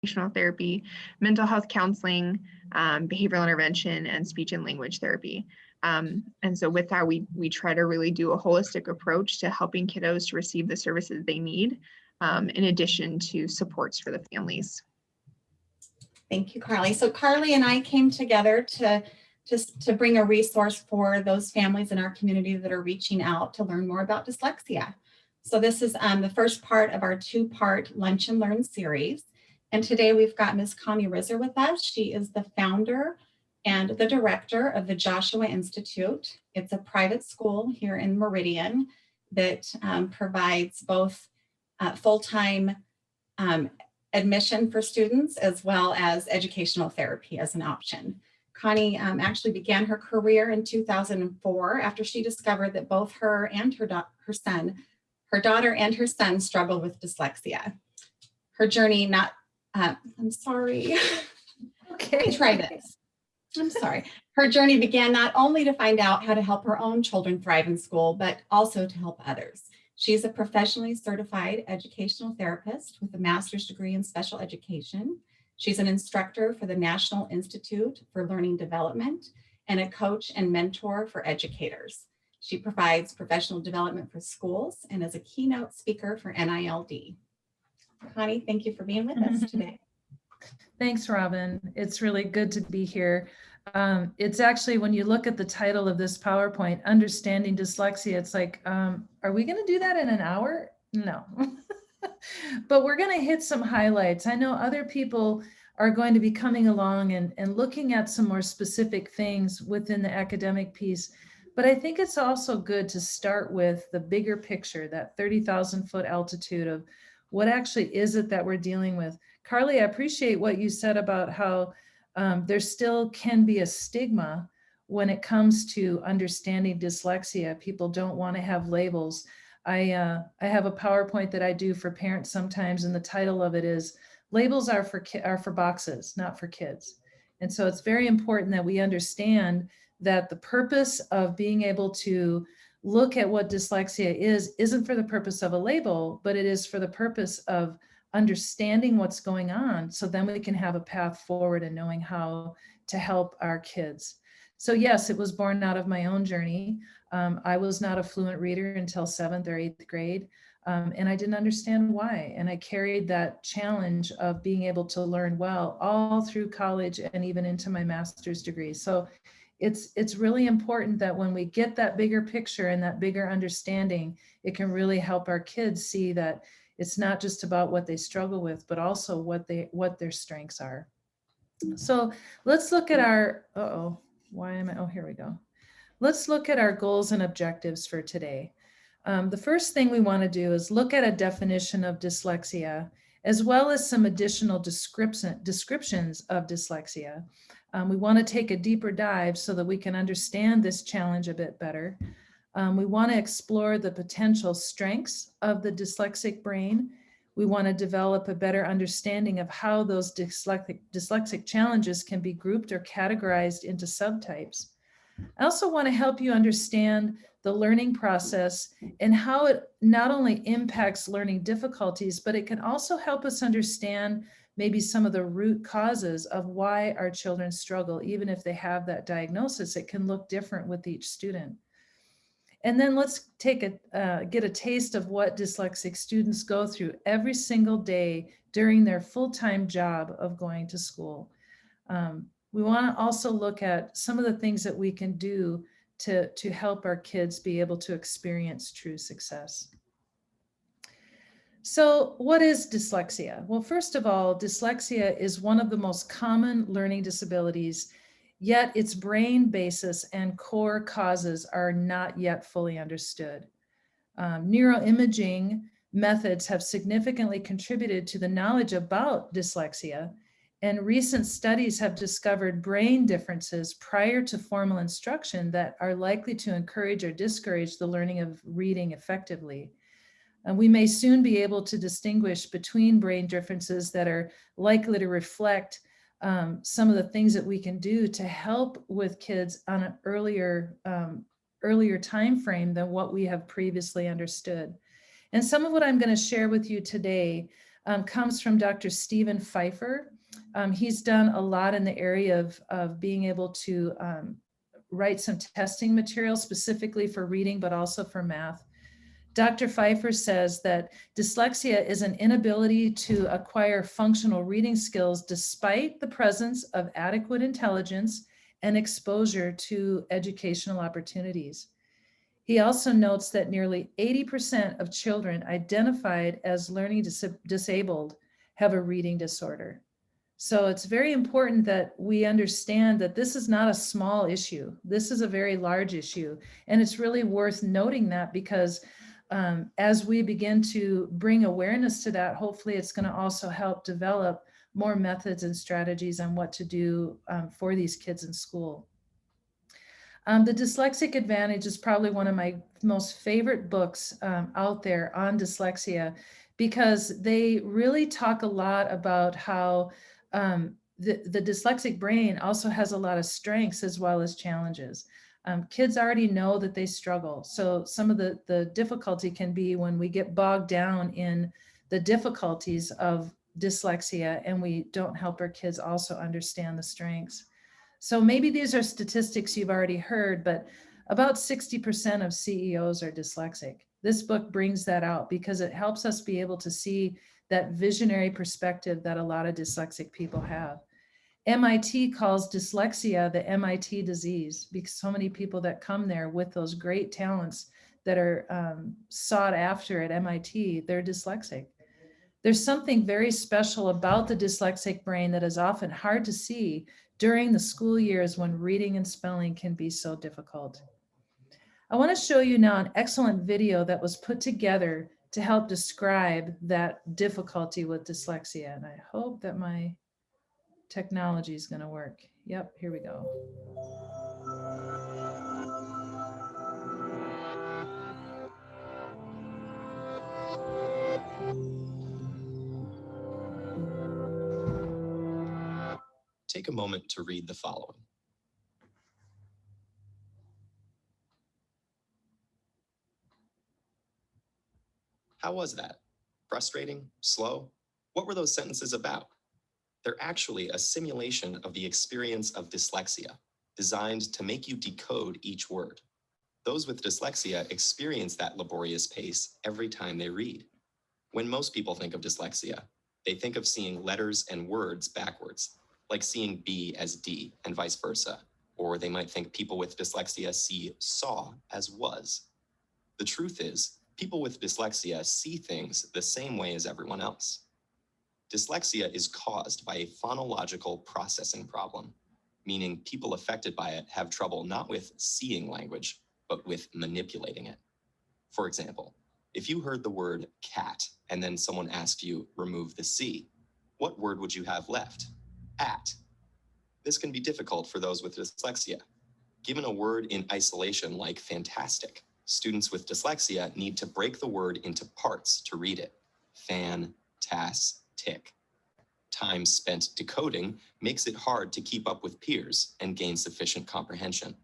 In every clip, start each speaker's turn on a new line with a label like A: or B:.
A: occupational therapy, mental health counseling, behavioral intervention, and speech and language therapy. And so with that, we try to really do a holistic approach to helping kiddos to receive the services they need, in addition to supports for the families.
B: Thank you, Carly. So Carly and I came together to bring a resource for those families in our community that are reaching out to learn more about dyslexia. So this is the first part of our 2-part Lunch and Learn series. And today we've got Ms. Connie Risser with us. She is the founder and the director of the Joshua Institute. It's a private school here in Meridian that provides both full-time admission for students as well as educational therapy as an option. Connie actually began her career in 2004 after she discovered that both her and her daughter and her son struggled with dyslexia. Her journey I'm sorry. Okay, try this. I'm sorry. Her journey began not only to find out how to help her own children thrive in school, but also to help others. She's a professionally certified educational therapist with a master's degree in special education. She's an instructor for the National Institute for Learning Development and a coach and mentor for educators. She provides professional development for schools and is a keynote speaker for NILD. Connie, thank you for being with us today.
C: Thanks, Robin. It's really good to be here. It's actually, when you look at the title of this PowerPoint, Understanding Dyslexia, it's like, are we going to do that in an hour? No. But we're going to hit some highlights. I know other people are going to be coming along and looking at some more specific things within the academic piece. But I think it's also good to start with the bigger picture, that 30,000 foot altitude of what actually is it that we're dealing with. Carly, I appreciate what you said about how there still can be a stigma when it comes to understanding dyslexia. People don't want to have labels. I have a PowerPoint that I do for parents sometimes, and the title of it is "Labels are for boxes, not for kids." And so it's very important that we understand that the purpose of being able to look at what dyslexia isn't for the purpose of a label, but it is for the purpose of understanding what's going on, so then we can have a path forward and knowing how to help our kids. So yes, it was born out of my own journey. I was not a fluent reader until 7th or 8th grade, and I didn't understand why. And I carried that challenge of being able to learn well all through college and even into my master's degree. So it's really important that when we get that bigger picture and that bigger understanding, it can really help our kids see that it's not just about what they struggle with, but also what their strengths are. So let's look at our, here we go. Let's look at our goals and objectives for today. The first thing we want to do is look at a definition of dyslexia, as well as some additional descriptions of dyslexia. We want to take a deeper dive so that we can understand this challenge a bit better. We want to explore the potential strengths of the dyslexic brain. We want to develop a better understanding of how those dyslexic challenges can be grouped or categorized into subtypes. I also want to help you understand the learning process and how it not only impacts learning difficulties, but it can also help us understand maybe some of the root causes of why our children struggle. Even if they have that diagnosis, it can look different with each student. And then let's get a taste of what dyslexic students go through every single day during their full-time job of going to school. We want to also look at some of the things that we can do to help our kids be able to experience true success. So what is dyslexia? Well, first of all, dyslexia is one of the most common learning disabilities, yet its brain basis and core causes are not yet fully understood. Neuroimaging methods have significantly contributed to the knowledge about dyslexia, and recent studies have discovered brain differences prior to formal instruction that are likely to encourage or discourage the learning of reading effectively. And we may soon be able to distinguish between brain differences that are likely to reflect some of the things that we can do to help with kids on an earlier time frame than what we have previously understood. And some of what I'm going to share with you today comes from Dr. Stephen Pfeiffer. He's done a lot in the area of being able to write some testing material specifically for reading, but also for math. Dr. Pfeiffer says that dyslexia is an inability to acquire functional reading skills despite the presence of adequate intelligence and exposure to educational opportunities. He also notes that nearly 80% of children identified as learning disabled have a reading disorder. So it's very important that we understand that this is not a small issue. This is a very large issue. And it's really worth noting that because as we begin to bring awareness to that, hopefully it's going to also help develop more methods and strategies on what to do for these kids in school. The Dyslexic Advantage is probably one of my most favorite books out there on dyslexia, because they really talk a lot about how the dyslexic brain also has a lot of strengths as well as challenges. Kids already know that they struggle. So some of the difficulty can be when we get bogged down in the difficulties of dyslexia and we don't help our kids also understand the strengths. So maybe these are statistics you've already heard, but about 60% of CEOs are dyslexic. This book brings that out because it helps us be able to see that visionary perspective that a lot of dyslexic people have. MIT calls dyslexia the MIT disease because so many people that come there with those great talents that are sought after at MIT, they're dyslexic. There's something very special about the dyslexic brain that is often hard to see during the school years when reading and spelling can be so difficult. I want to show you now an excellent video that was put together to help describe that difficulty with dyslexia. And I hope that my technology is going to work. Yep, here we go.
D: Take a moment to read the following. How was that? Frustrating? Slow? What were those sentences about? They're actually a simulation of the experience of dyslexia, designed to make you decode each word. Those with dyslexia experience that laborious pace every time they read. When most people think of dyslexia, they think of seeing letters and words backwards, like seeing B as D and vice versa. Or they might think people with dyslexia see saw as was. The truth is, people with dyslexia see things the same way as everyone else. Dyslexia is caused by a phonological processing problem, meaning people affected by it have trouble not with seeing language, but with manipulating it. For example, if you heard the word cat and then someone asked you, remove the C, what word would you have left? At. This can be difficult for those with dyslexia. Given a word in isolation like fantastic, students with dyslexia need to break the word into parts to read it. Fan-tas-tic. Time spent decoding makes it hard to keep up with peers and gain sufficient comprehension.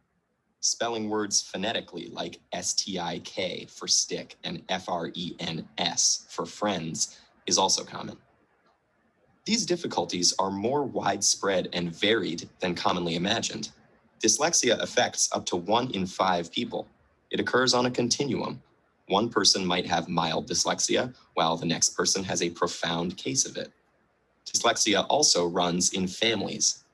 D: Spelling words phonetically like S-T-I-K for stick and F-R-E-N-S for friends is also common. These difficulties are more widespread and varied than commonly imagined. Dyslexia affects up to 1 in 5 people. It occurs on a continuum. One person might have mild dyslexia, while the next person has a profound case of it. Dyslexia also runs in families.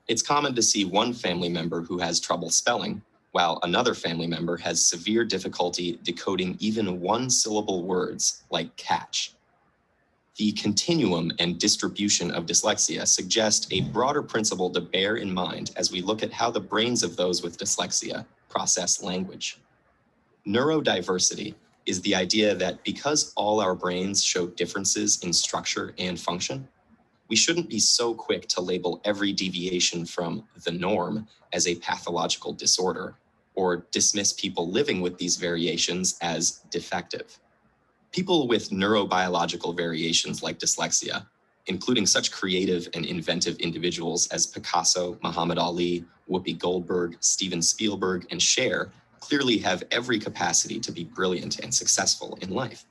D: It's common to see one family member who has trouble spelling, while another family member has severe difficulty decoding even one-syllable words like catch. The continuum and distribution of dyslexia suggest a broader principle to bear in mind as we look at how the brains of those with dyslexia process language. Neurodiversity is the idea that because all our brains show differences in structure and function, we shouldn't be so quick to label every deviation from the norm as a pathological disorder, or dismiss people living with these variations as defective. People with neurobiological variations like dyslexia, including such creative and inventive individuals as Picasso, Muhammad Ali, Whoopi Goldberg, Steven Spielberg, and Cher, clearly have every capacity to be brilliant and successful in life.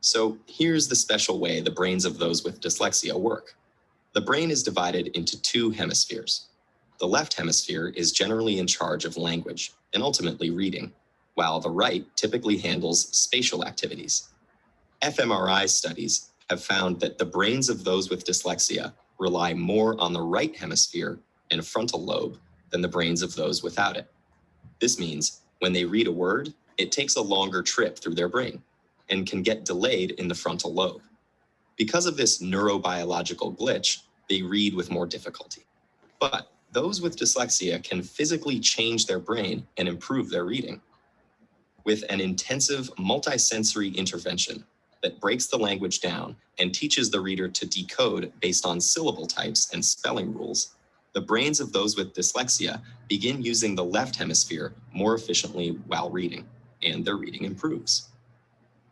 D: So here's the special way the brains of those with dyslexia work. The brain is divided into two hemispheres. The left hemisphere is generally in charge of language and ultimately reading, while the right typically handles spatial activities. fMRI studies have found that the brains of those with dyslexia rely more on the right hemisphere and frontal lobe than the brains of those without it. This means when they read a word, it takes a longer trip through their brain and can get delayed in the frontal lobe. Because of this neurobiological glitch, they read with more difficulty. But those with dyslexia can physically change their brain and improve their reading. With an intensive multisensory intervention that breaks the language down and teaches the reader to decode based on syllable types and spelling rules, the brains of those with dyslexia begin using the left hemisphere more efficiently while reading, and their reading improves.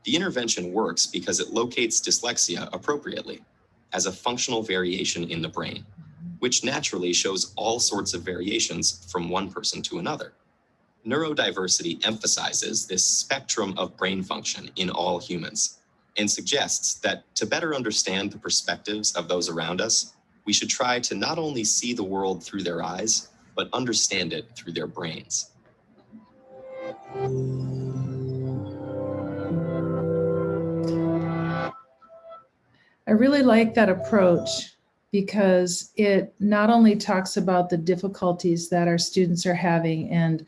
D: The intervention works because it locates dyslexia appropriately as a functional variation in the brain, which naturally shows all sorts of variations from one person to another. Neurodiversity emphasizes this spectrum of brain function in all humans and suggests that to better understand the perspectives of those around us, we should try to not only see the world through their eyes, but understand it through their brains.
C: I really like that approach because it not only talks about the difficulties that our students are having and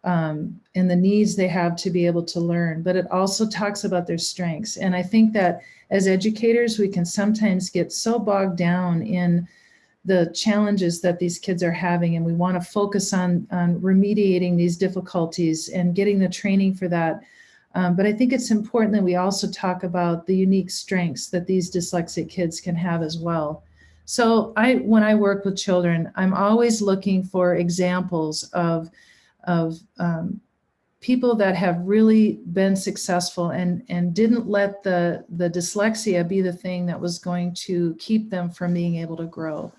C: the needs they have to be able to learn, but it also talks about their strengths. And I think that as educators, we can sometimes get so bogged down in the challenges that these kids are having, and we want to focus on remediating these difficulties and getting the training for that. But I think it's important that we also talk about the unique strengths that these dyslexic kids can have as well. So when I work with children, I'm always looking for examples of people that have really been successful and didn't let the dyslexia be the thing that was going to keep them from being able to grow.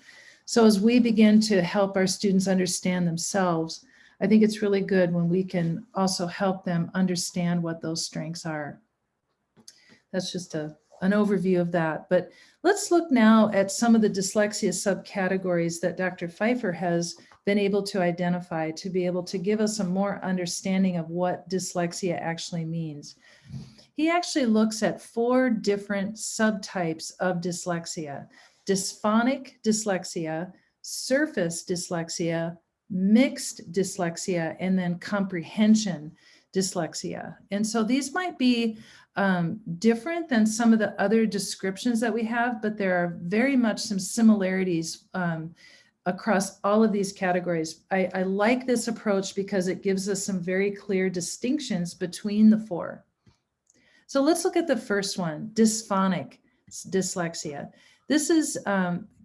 C: So as we begin to help our students understand themselves, I think it's really good when we can also help them understand what those strengths are. That's just an overview of that. But let's look now at some of the dyslexia subcategories that Dr. Pfeiffer has been able to identify to be able to give us a more understanding of what dyslexia actually means. He actually looks at 4 different subtypes of dyslexia: dysphonic dyslexia, surface dyslexia, mixed dyslexia, and then comprehension dyslexia. And so these might be different than some of the other descriptions that we have, but there are very much some similarities across all of these categories. I like this approach because it gives us some very clear distinctions between the 4. So let's look at the first one, dysphonic dyslexia. This is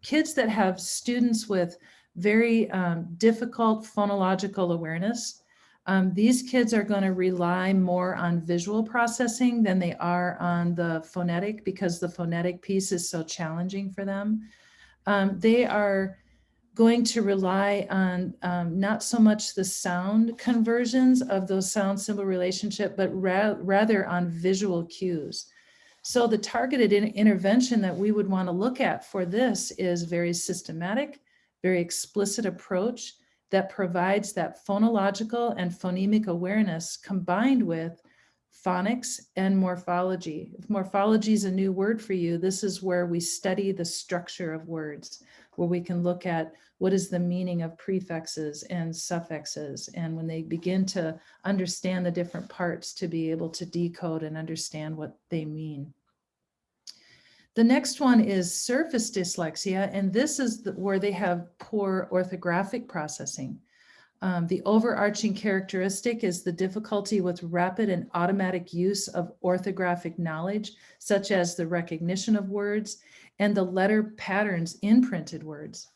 C: kids that have students with very difficult phonological awareness. These kids are going to rely more on visual processing than they are on the phonetic, because the phonetic piece is so challenging for them. They are going to rely on not so much the sound conversions of those sound symbol relationship, but rather on visual cues. So the targeted intervention that we would want to look at for this is very systematic, very explicit approach that provides that phonological and phonemic awareness combined with phonics and morphology. If morphology is a new word for you, this is where we study the structure of words, where we can look at what is the meaning of prefixes and suffixes, and when they begin to understand the different parts to be able to decode and understand what they mean. The next one is surface dyslexia, and this is where they have poor orthographic processing. The overarching characteristic is the difficulty with rapid and automatic use of orthographic knowledge, such as the recognition of words and the letter patterns in printed words.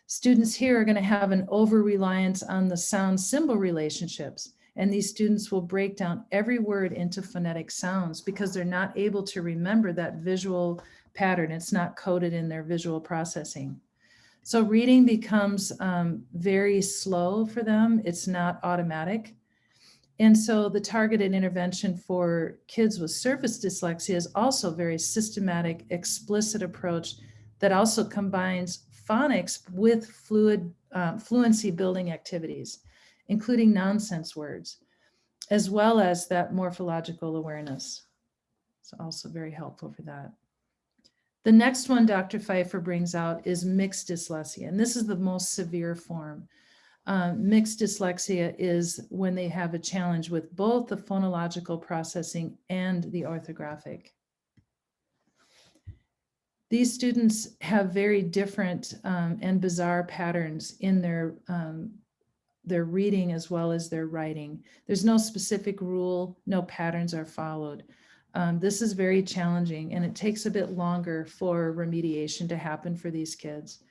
C: Students here are going to have an over-reliance on the sound symbol relationships, and these students will break down every word into phonetic sounds because they're not able to remember that visual pattern. It's not coded in their visual processing. So reading becomes very slow for them. It's not automatic. And so the targeted intervention for kids with surface dyslexia is also a very systematic, explicit approach that also combines phonics with fluency building activities, including nonsense words, as well as that morphological awareness. It's also very helpful for that. The next one Dr. Pfeiffer brings out is mixed dyslexia, and this is the most severe form. Mixed dyslexia is when they have a challenge with both the phonological processing and the orthographic. These students have very different and bizarre patterns in their reading as well as their writing. There's no specific rule, no patterns are followed. This is very challenging, and it takes a bit longer for remediation to happen for these kids.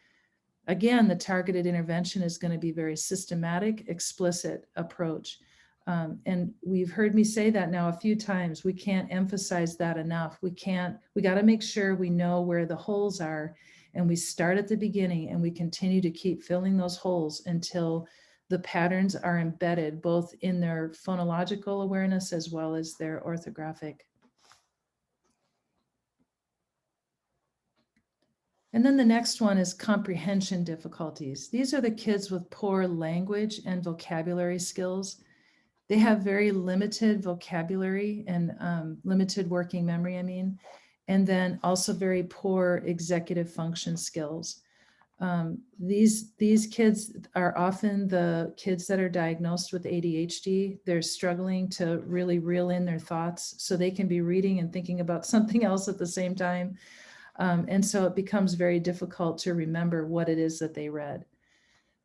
C: Again, the targeted intervention is going to be very systematic, explicit approach. And we've heard me say that now a few times. We can't emphasize that enough. We got to make sure we know where the holes are, and we start at the beginning and we continue to keep filling those holes until the patterns are embedded both in their phonological awareness as well as their orthographic. And then the next one is comprehension difficulties. These are the kids with poor language and vocabulary skills. They have very limited vocabulary and limited working memory, and then also very poor executive function skills. These kids are often the kids that are diagnosed with ADHD. They're struggling to really reel in their thoughts so they can be reading and thinking about something else at the same time. And so it becomes very difficult to remember what it is that they read.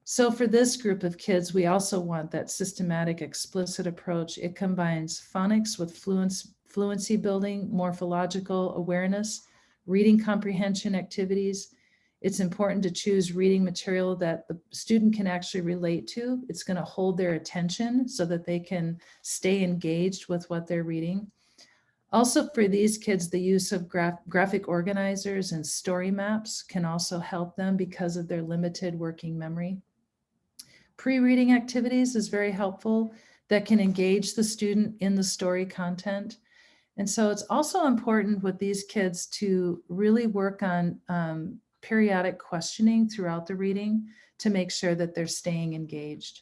C: So for this group of kids, we also want that systematic, explicit approach. It combines phonics with fluency building, morphological awareness, reading comprehension activities. It's important to choose reading material that the student can actually relate to. It's going to hold their attention so that they can stay engaged with what they're reading. Also for these kids, the use of graphic organizers and story maps can also help them because of their limited working memory. Pre-reading activities is very helpful that can engage the student in the story content. And so it's also important with these kids to really work on periodic questioning throughout the reading to make sure that they're staying engaged.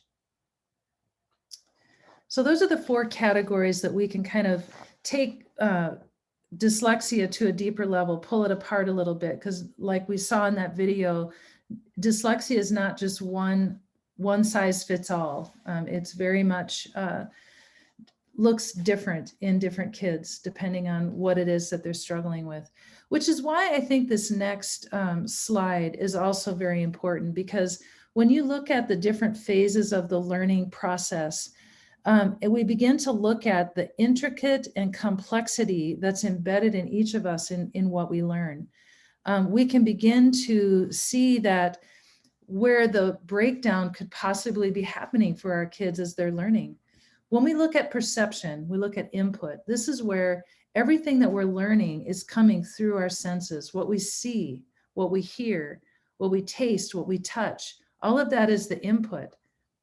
C: So those are the 4 categories that we can kind of take dyslexia to a deeper level, pull it apart a little bit, because like we saw in that video, dyslexia is not just one size fits all. It's very much looks different in different kids depending on what it is that they're struggling with, which is why I think this next slide is also very important, because when you look at the different phases of the learning process, and we begin to look at the intricate and complexity that's embedded in each of us in what we learn. We can begin to see that where the breakdown could possibly be happening for our kids as they're learning. When we look at perception, we look at input. This is where everything that we're learning is coming through our senses, what we see, what we hear, what we taste, what we touch. All of that is the input.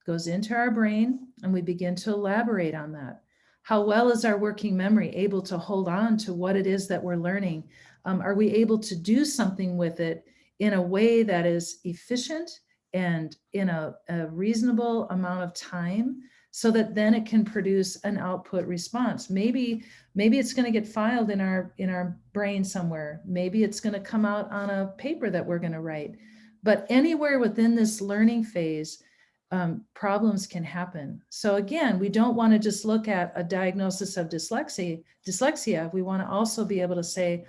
C: Goes into our brain, and we begin to elaborate on that. How well is our working memory able to hold on to what it is that we're learning? Are we able to do something with it in a way that is efficient and in a reasonable amount of time so that then it can produce an output response? Maybe it's going to get filed in our brain somewhere. Maybe it's going to come out on a paper that we're going to write. But anywhere within this learning phase, problems can happen. So again, we don't want to just look at a diagnosis of dyslexia. We want to also be able to say,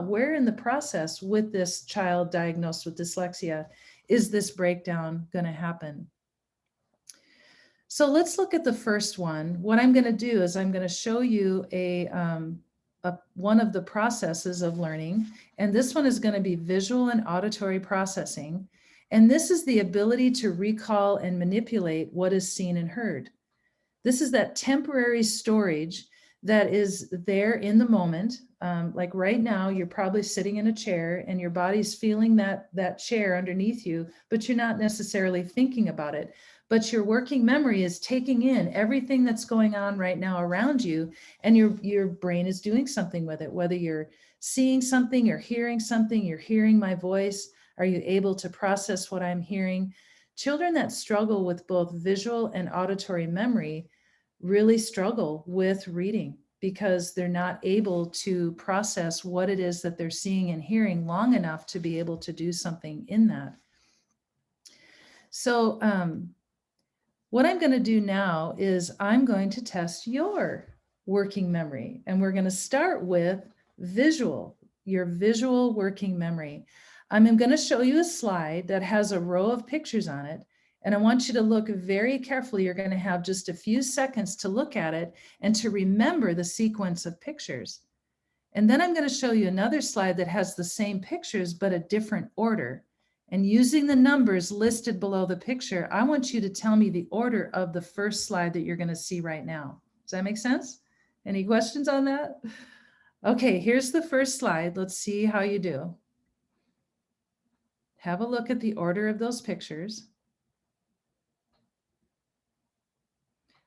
C: where in the process with this child diagnosed with dyslexia is this breakdown going to happen? So let's look at the first one. What I'm going to do is I'm going to show you one of the processes of learning, and this one is going to be visual and auditory processing. And this is the ability to recall and manipulate what is seen and heard. This is that temporary storage that is there in the moment. Like right now, you're probably sitting in a chair and your body's feeling that chair underneath you, but you're not necessarily thinking about it. But your working memory is taking in everything that's going on right now around you, and your brain is doing something with it, whether you're seeing something, you're hearing my voice. Are you able to process what I'm hearing? Children that struggle with both visual and auditory memory really struggle with reading because they're not able to process what it is that they're seeing and hearing long enough to be able to do something in that. So what I'm going to do now is I'm going to test your working memory, and we're going to start with your visual working memory. I'm going to show you a slide that has a row of pictures on it, and I want you to look very carefully. You're going to have just a few seconds to look at it and to remember the sequence of pictures. And then I'm going to show you another slide that has the same pictures, but a different order. And using the numbers listed below the picture, I want you to tell me the order of the first slide that you're going to see right now. Does that make sense? Any questions on that? Okay, here's the first slide. Let's see how you do. Have a look at the order of those pictures.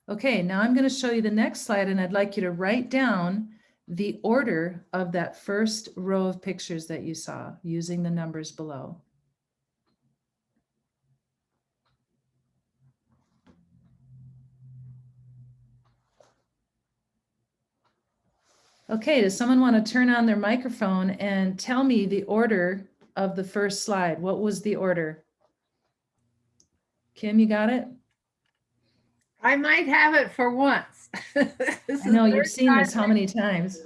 C: Okay, now I'm going to show you the next slide, and I'd like you to write down the order of that first row of pictures that you saw using the numbers below. Okay, does someone want to turn on their microphone and tell me the order of the first slide? What was the order? Kim, you got it?
E: I might have it for once.
C: I know you've seen this how many times?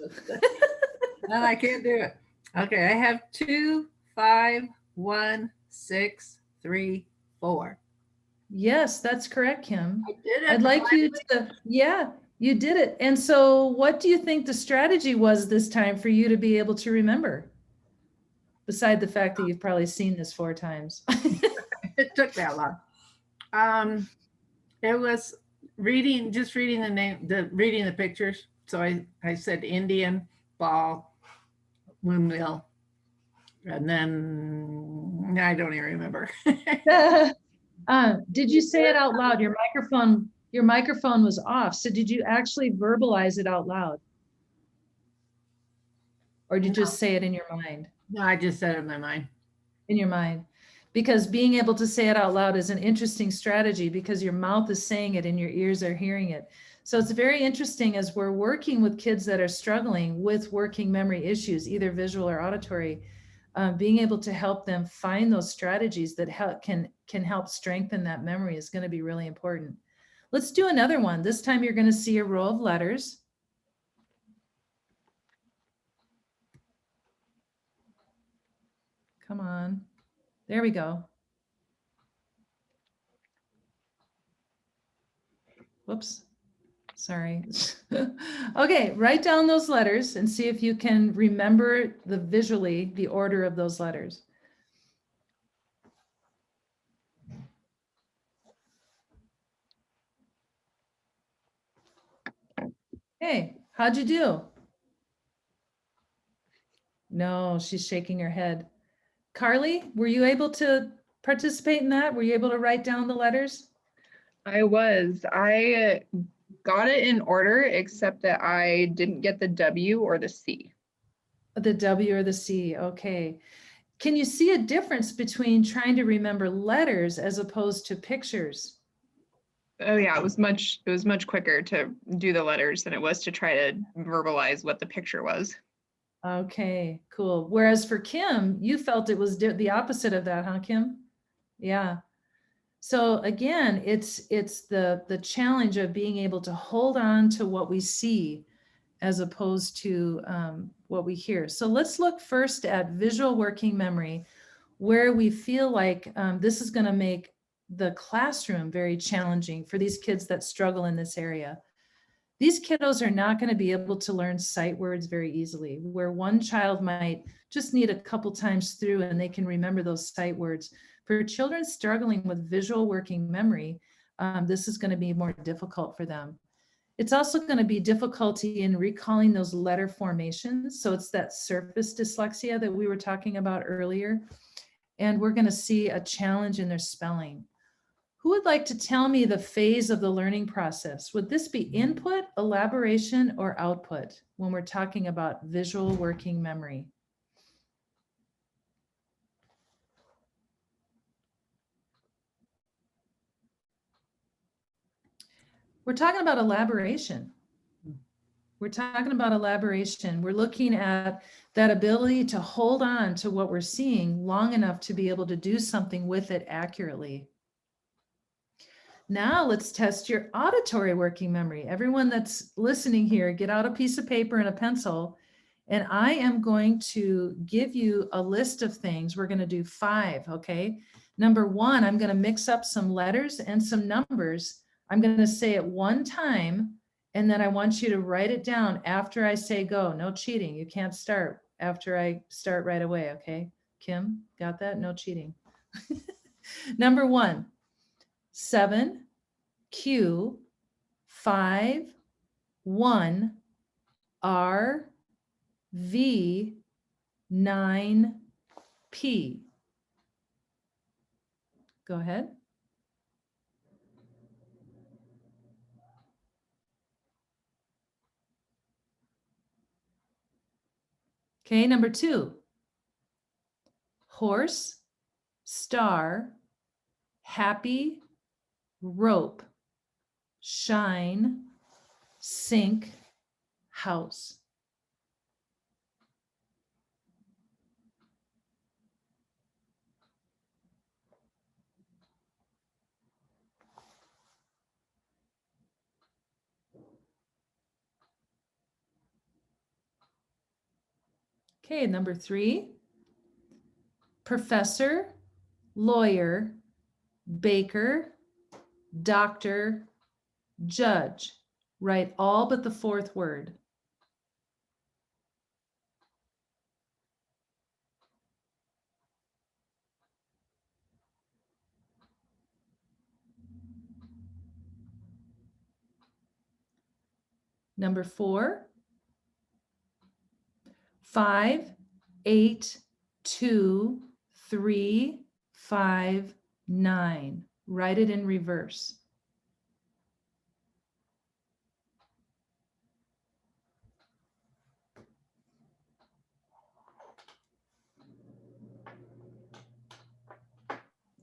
E: And I can't do it. Okay, I have 2, 5, 1, 6, 3, 4.
C: Yes, that's correct, Kim.
E: I did it.
C: I'd like you to, yeah, you did it. And so what do you think the strategy was this time for you to be able to remember? Beside the fact that you've probably seen this 4 times.
E: It took that long. It was just reading the name, reading the pictures. So I said Indian, ball, windmill, and then I don't even remember.
C: Did you say it out loud? Your microphone was off. So did you actually verbalize it out loud? Or did you just say it in your mind?
E: No, I just said it in my mind.
C: In your mind. Because being able to say it out loud is an interesting strategy because your mouth is saying it and your ears are hearing it. So it's very interesting as we're working with kids that are struggling with working memory issues, either visual or auditory, being able to help them find those strategies that can help strengthen that memory is going to be really important. Let's do another one. This time you're going to see a row of letters. Come on. There we go. Whoops. Sorry. Okay, write down those letters and see if you can remember visually the order of those letters. Hey, how'd you do? No, she's shaking her head. Carly, were you able to participate in that? Were you able to write down the letters?
A: I was. I got it in order, except that I didn't get the W or the C.
C: The W or the C, okay. Can you see a difference between trying to remember letters as opposed to pictures?
A: Oh yeah, it was much quicker to do the letters than it was to try to verbalize what the picture was.
C: Okay, cool. Whereas for Kim, you felt it was the opposite of that, huh, Kim? Yeah. So again, it's the challenge of being able to hold on to what we see as opposed to what we hear. So let's look first at visual working memory, where we feel like this is going to make the classroom very challenging for these kids that struggle in this area. These kiddos are not going to be able to learn sight words very easily, where one child might just need a couple times through and they can remember those sight words. For children struggling with visual working memory, this is going to be more difficult for them. It's also going to be difficulty in recalling those letter formations. So it's that surface dyslexia that we were talking about earlier. And we're going to see a challenge in their spelling. Who would like to tell me the phase of the learning process? Would this be input, elaboration, or output when we're talking about visual working memory? We're talking about elaboration. We're talking about elaboration. We're looking at that ability to hold on to what we're seeing long enough to be able to do something with it accurately. Now let's test your auditory working memory. Everyone that's listening here, get out a piece of paper and a pencil, and I am going to give you a list of things. We're going to do 5, okay? Number 1, I'm going to mix up some letters and some numbers. I'm going to say it one time, and then I want you to write it down after I say go. No cheating. You can't start after I start right away, okay? Kim, got that? No cheating. Number 1, 7, Q, 5, 1, R, V, 9, P. Go ahead. Okay, number 2, horse, star, happy, rope, shine, sink, house. Okay, number 3, professor, lawyer, baker, doctor, judge. Write all but the 4th word. Number 4, 5, 8, 2, 3, 5, 9. Write it in reverse.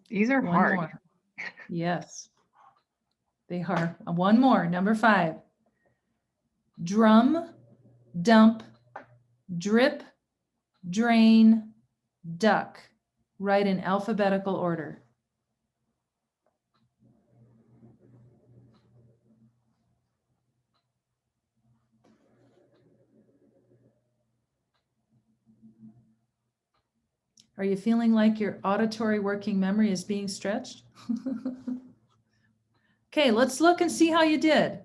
A: These are
C: One
A: hard.
C: more. Yes, they are. One more, number 5. Drum, dump, drip, drain, duck. Write in alphabetical order. Are you feeling like your auditory working memory is being stretched? Okay, let's look and see how you did.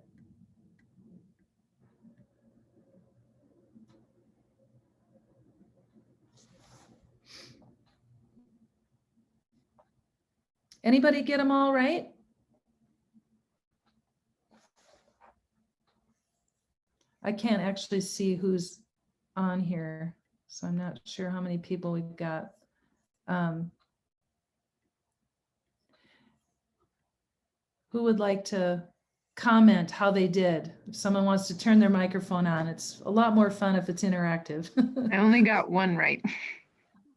C: Anybody get them all right? I can't actually see who's on here, so I'm not sure how many people we've got. Who would like to comment how they did? If someone wants to turn their microphone on, it's a lot more fun if it's interactive.
A: I only got 1 right.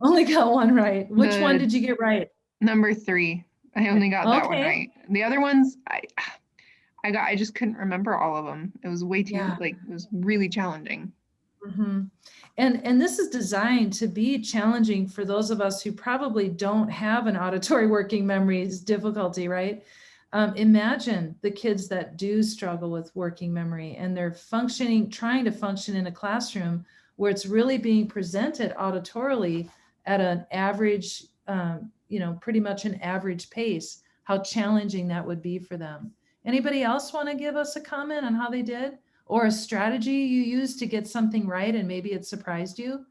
C: Only got 1 right. Which one did you get right?
A: Number 3. I only got that one
C: Okay.
A: right. The other ones, I just couldn't remember all of them. It was way too, it was really challenging.
C: Mm-hmm. And this is designed to be challenging for those of us who probably don't have an auditory working memories difficulty, right? Imagine the kids that do struggle with working memory and they're trying to function in a classroom where it's really being presented auditorily at an average, pretty much an average pace, how challenging that would be for them. Anybody else want to give us a comment on how they did? Or a strategy you used to get something right and maybe it surprised you?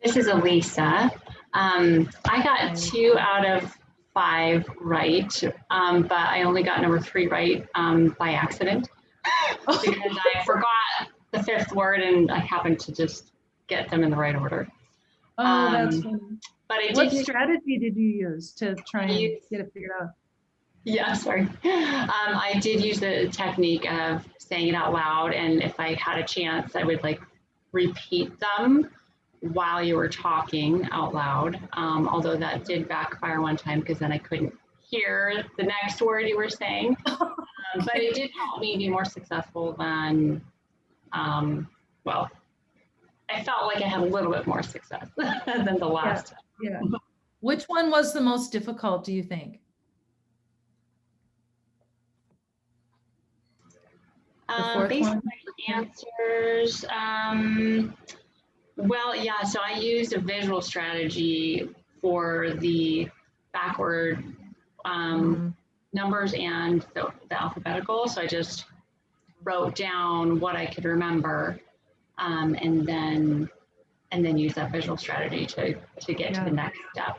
F: This is Elisa. I got 2 out of 5 right, but I only got number 3 right by accident because I forgot the 5th word and I happened to just get them in the right order.
C: Oh, that's
F: Um,
C: funny.
F: But I
C: What
F: did use,
C: strategy did you use to try and get it figured out?
F: yeah, sorry. I did use the technique of saying it out loud, and if I had a chance, I would like repeat them while you were talking out loud. Although that did backfire one time because then I couldn't hear the next word you were saying. But it did help me be more successful than, well, I felt like I had a little bit more success than the last time.
C: Yeah. Which one was the most difficult, do you think?
F: Based on my answers, well, yeah, so I used a visual strategy for the backward numbers and the alphabetical. So I just wrote down what I could remember and then use that visual strategy to get to the next step.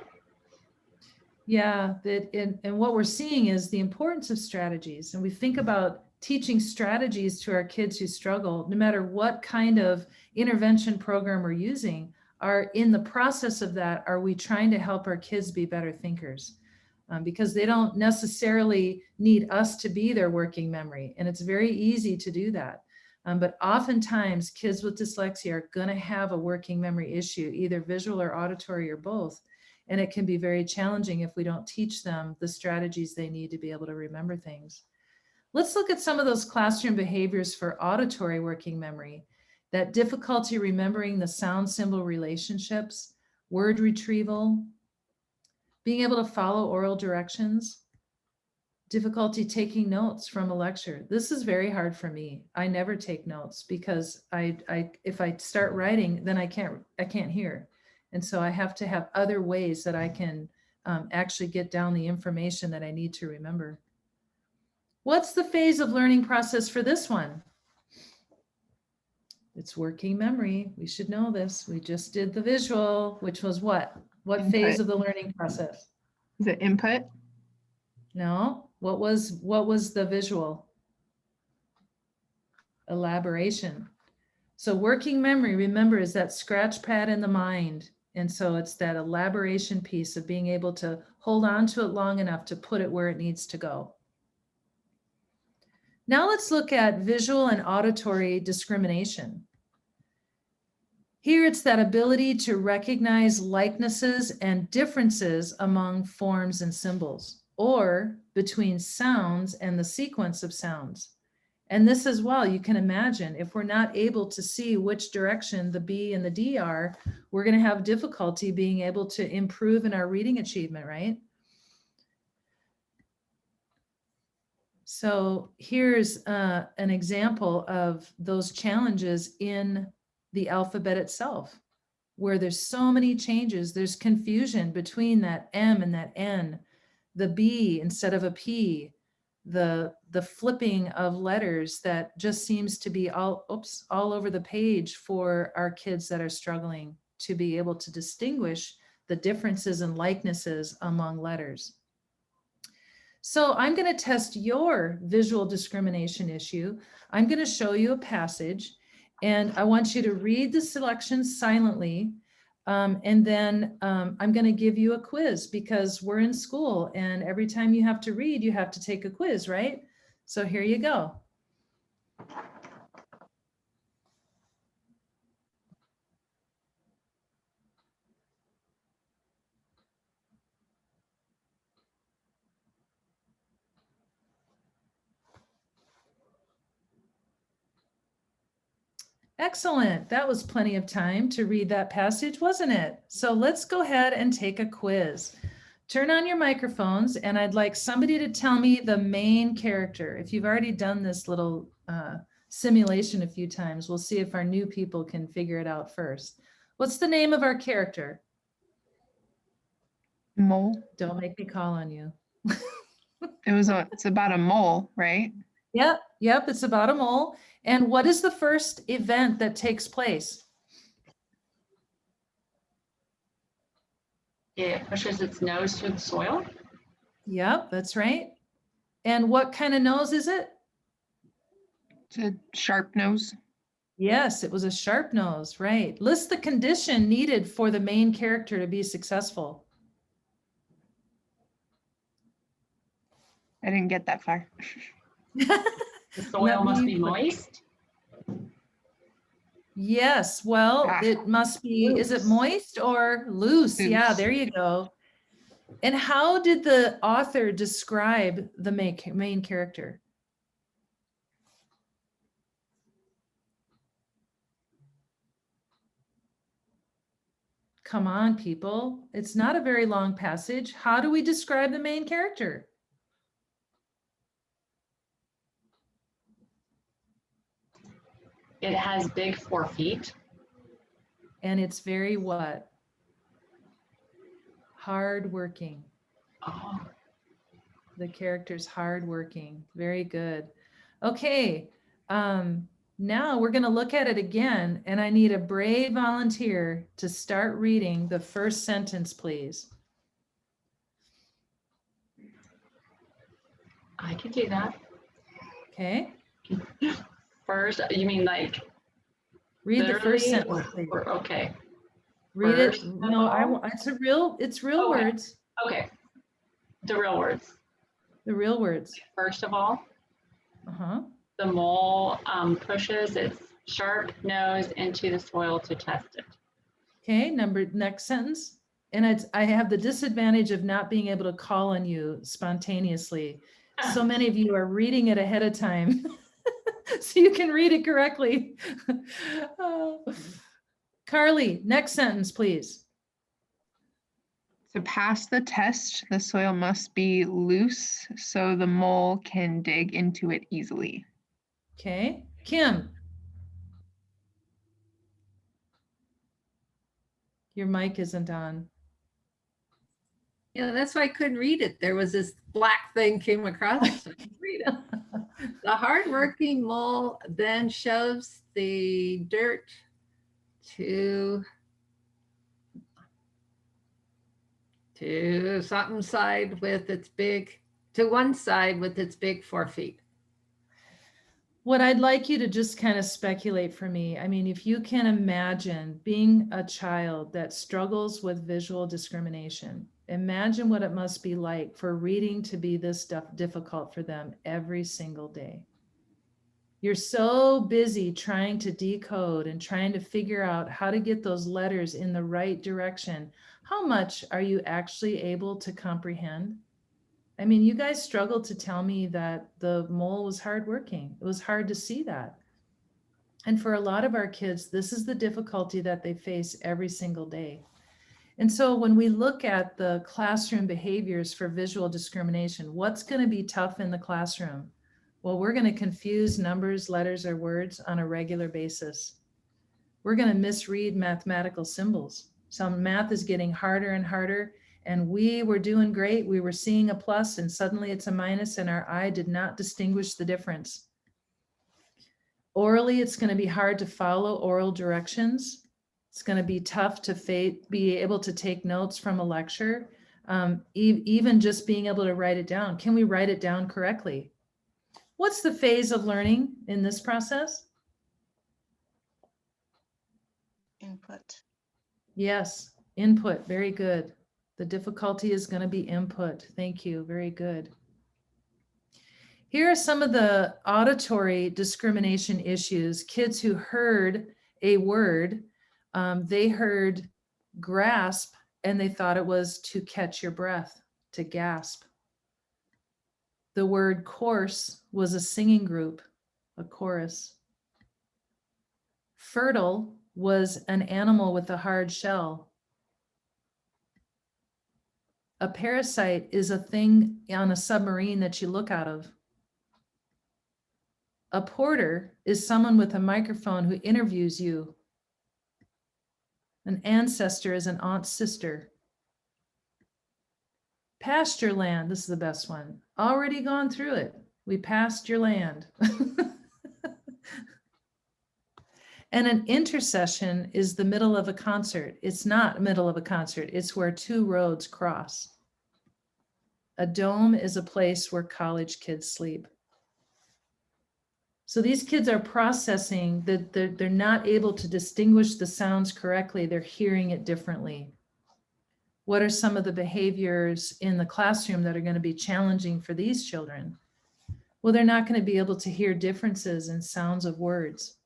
C: Yeah, and what we're seeing is the importance of strategies. And we think about teaching strategies to our kids who struggle, no matter what kind of intervention program we're using, are in the process of that, are we trying to help our kids be better thinkers? Because they don't necessarily need us to be their working memory. And it's very easy to do that. But oftentimes kids with dyslexia are going to have a working memory issue, either visual or auditory or both. And it can be very challenging if we don't teach them the strategies they need to be able to remember things. Let's look at some of those classroom behaviors for auditory working memory. That difficulty remembering the sound symbol relationships, word retrieval, being able to follow oral directions, difficulty taking notes from a lecture. This is very hard for me. I never take notes because if I start writing, then I can't hear. And so I have to have other ways that I can actually get down the information that I need to remember. What's the phase of learning process for this one? It's working memory. We should know this. We just did the visual, which was what? What
A: Input.
C: phase of the learning process?
A: Is it input?
C: No. What was the visual? Elaboration. So working memory, remember, is that scratch pad in the mind. And so it's that elaboration piece of being able to hold on to it long enough to put it where it needs to go. Now let's look at visual and auditory discrimination. Here it's that ability to recognize likenesses and differences among forms and symbols, or between sounds and the sequence of sounds. And this as well, you can imagine if we're not able to see which direction the B and the D are, we're going to have difficulty being able to improve in our reading achievement, right? So here's an example of those challenges in the alphabet itself, where there's so many changes. There's confusion between that M and that N, the B instead of a P, the flipping of letters that just seems to be all over the page for our kids that are struggling to be able to distinguish the differences and likenesses among letters. So I'm going to test your visual discrimination issue. I'm going to show you a passage, and I want you to read the selections silently. And then I'm going to give you a quiz because we're in school and every time you have to read, you have to take a quiz, right? So here you go. Excellent. That was plenty of time to read that passage, wasn't it? So let's go ahead and take a quiz. Turn on your microphones, and I'd like somebody to tell me the main character. If you've already done this little simulation a few times, we'll see if our new people can figure it out first. What's the name of our character?
A: Mole.
C: Don't make me call on you.
A: It's about a mole, right?
C: Yep, it's about a mole. And what is the first event that takes place?
F: It pushes its nose through the soil.
C: Yep, that's right. And what kind of nose is it?
A: It's a sharp nose.
C: Yes, it was a sharp nose, right. List the condition needed for the main character to be successful.
A: I didn't get that far.
F: The soil
C: Let
F: must
C: me
F: be
C: put-
F: moist.
C: Yes, well,
A: Ah,
C: it must be, is it
F: loose.
C: moist or loose? Yeah,
A: Loose.
C: there you go. And how did the author describe the main character? Come on, people. It's not a very long passage. How do we describe the main character?
F: It has big forefeet.
C: And it's very what? Hardworking.
F: Oh,
C: The character's hardworking. Very good. Okay. Now we're going to look at it again, and I need a brave volunteer to start reading the first sentence, please.
F: I could do that.
C: Okay.
F: First, you mean like
C: Read the first
F: literally
C: sentence, please.
F: okay.
C: Read it.
F: first of
C: No,
F: all?
C: it's real
F: Okay.
C: words.
F: Okay. The real words.
C: The real words.
F: First of all,
C: Uh-huh.
F: the mole pushes its sharp nose into the soil to test it.
C: Okay, next sentence. And I have the disadvantage of not being able to call on you spontaneously. So many of you are reading it ahead of time so you can read it correctly. Oh. Carly, next sentence, please.
A: To pass the test, the soil must be loose so the mole can dig into it easily.
C: Okay, Kim. Your mic isn't on.
E: Yeah, that's why I couldn't read it. There was this black thing came across it, so I couldn't read it. The hardworking mole then shoves the dirt to something side with its big, to one side with its big forefeet.
C: What I'd like you to just kind of speculate for me. I mean, if you can imagine being a child that struggles with visual discrimination, imagine what it must be like for reading to be this difficult for them every single day. You're so busy trying to decode and trying to figure out how to get those letters in the right direction. How much are you actually able to comprehend? I mean, you guys struggled to tell me that the mole was hardworking. It was hard to see that. And for a lot of our kids, this is the difficulty that they face every single day. And so when we look at the classroom behaviors for visual discrimination, what's going to be tough in the classroom? Well, we're going to confuse numbers, letters, or words on a regular basis. We're going to misread mathematical symbols. So math is getting harder and harder. And we were doing great. We were seeing a plus and suddenly it's a minus and our eye did not distinguish the difference. Orally, it's going to be hard to follow oral directions. It's going to be tough to be able to take notes from a lecture. Even just being able to write it down. Can we write it down correctly? What's the phase of learning in this process?
G: Input.
C: Yes, input. Very good. The difficulty is going to be input. Thank you. Very good. Here are some of the auditory discrimination issues. Kids who heard a word, they heard grasp and they thought it was to catch your breath, to gasp. The word course was a singing group, a chorus. Fertile was an animal with a hard shell. A parasite is a thing on a submarine that you look out of. A porter is someone with a microphone who interviews you. An ancestor is an aunt's sister. Pasture land, this is the best one. Already gone through it. We passed your land. And an intersection is the middle of a concert. It's not middle of a concert. It's where two roads cross. A dome is a place where college kids sleep. So these kids are processing that they're not able to distinguish the sounds correctly. They're hearing it differently. What are some of the behaviors in the classroom that are going to be challenging for these children? Well, they're not going to be able to hear differences in sounds of words.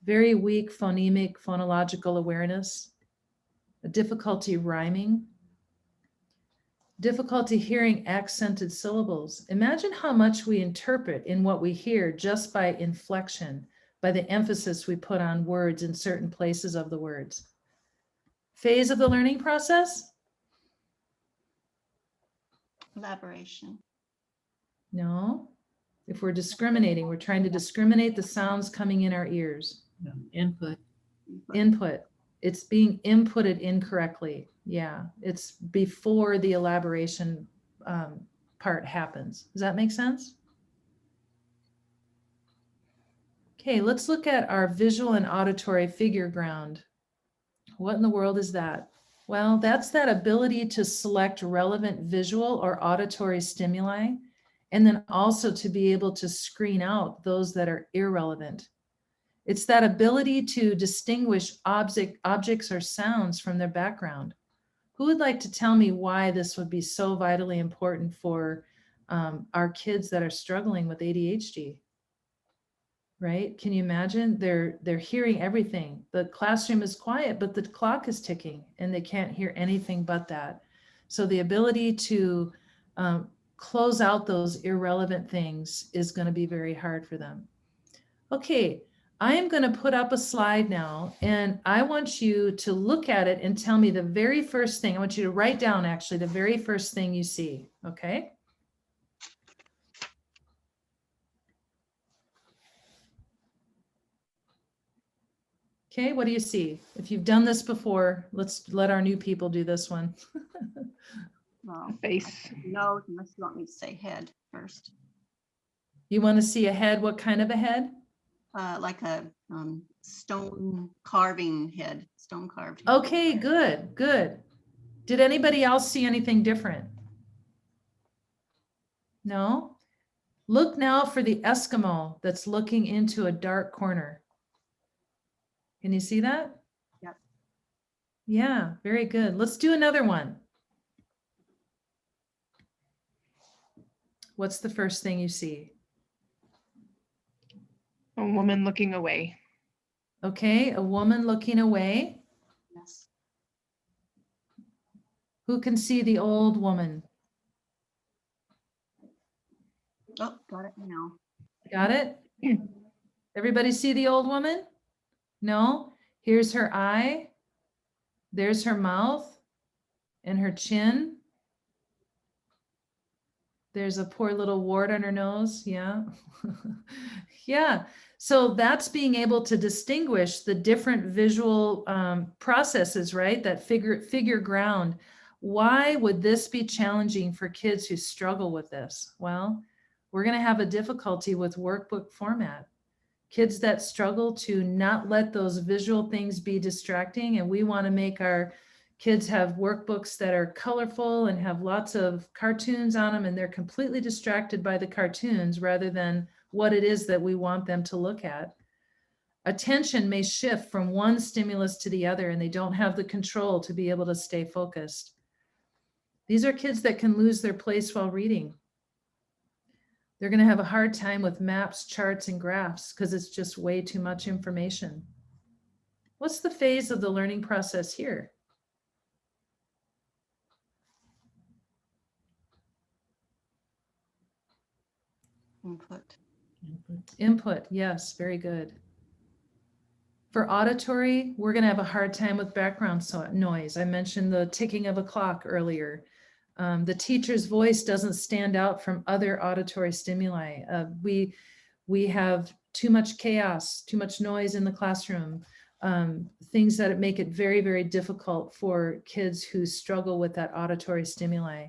C: Very weak phonemic, phonological awareness, a difficulty rhyming, difficulty hearing accented syllables. Imagine how much we interpret in what we hear just by inflection, by the emphasis we put on words in certain places of the words. Phase of the learning process?
G: Elaboration.
C: No. If we're discriminating, we're trying to discriminate the sounds coming in our ears.
E: Input.
C: Input. It's being inputted incorrectly. Yeah, it's before the elaboration part happens. Does that make sense? Okay, let's look at our visual and auditory figure ground. What in the world is that? Well, that's that ability to select relevant visual or auditory stimuli, and then also to be able to screen out those that are irrelevant. It's that ability to distinguish objects or sounds from their background. Who would like to tell me why this would be so vitally important for our kids that are struggling with ADHD? Right? Can you imagine? They're hearing everything. The classroom is quiet, but the clock is ticking and they can't hear anything but that. So the ability to close out those irrelevant things is going to be very hard for them. Okay, I am going to put up a slide now, and I want you to look at it and tell me the very first thing. I want you to write down actually the very first thing you see, okay? Okay, what do you see? If you've done this before, let's let our new people do this one.
G: Well,
A: Face.
G: no, unless you want me to say head first.
C: You want to see a head? What kind of a head?
G: Like a stone carving head, stone carved head.
C: Okay, good, good. Did anybody else see anything different? No? Look now for the Eskimo that's looking into a dark corner. Can you see that?
G: Yep.
C: Yeah, very good. Let's do another one. What's the first thing you see?
A: A woman looking away.
C: Okay, a woman looking away.
G: Yes.
C: Who can see the old woman?
G: Oh, got it now.
C: Got it? Everybody see the old woman? No? Here's her eye. There's her mouth and her chin. There's a poor little wart on her nose. Yeah. Yeah. So that's being able to distinguish the different visual processes, right? That figure ground. Why would this be challenging for kids who struggle with this? Well, we're going to have a difficulty with workbook format. Kids that struggle to not let those visual things be distracting, and we want to make our kids have workbooks that are colorful and have lots of cartoons on them, and they're completely distracted by the cartoons rather than what it is that we want them to look at. Attention may shift from one stimulus to the other, and they don't have the control to be able to stay focused. These are kids that can lose their place while reading. They're going to have a hard time with maps, charts, and graphs because it's just way too much information. What's the phase of the learning process here?
G: Input.
C: Input, yes, very good. For auditory, we're going to have a hard time with background noise. I mentioned the ticking of a clock earlier. The teacher's voice doesn't stand out from other auditory stimuli. We have too much chaos, too much noise in the classroom, things that make it very, very difficult for kids who struggle with that auditory stimuli.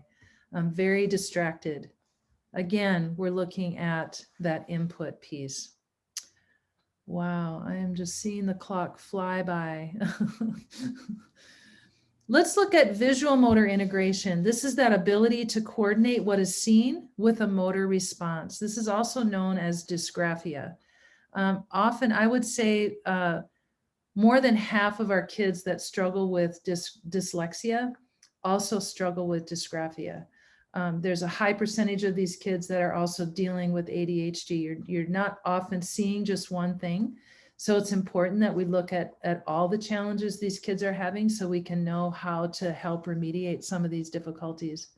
C: Very distracted. Again, we're looking at that input piece. Wow, I am just seeing the clock fly by. Let's look at visual motor integration. This is that ability to coordinate what is seen with a motor response. This is also known as dysgraphia. Often, I would say more than half of our kids that struggle with dyslexia also struggle with dysgraphia. There's a high percentage of these kids that are also dealing with ADHD. You're not often seeing just one thing. So it's important that we look at all the challenges these kids are having so we can know how to help remediate some of these difficulties.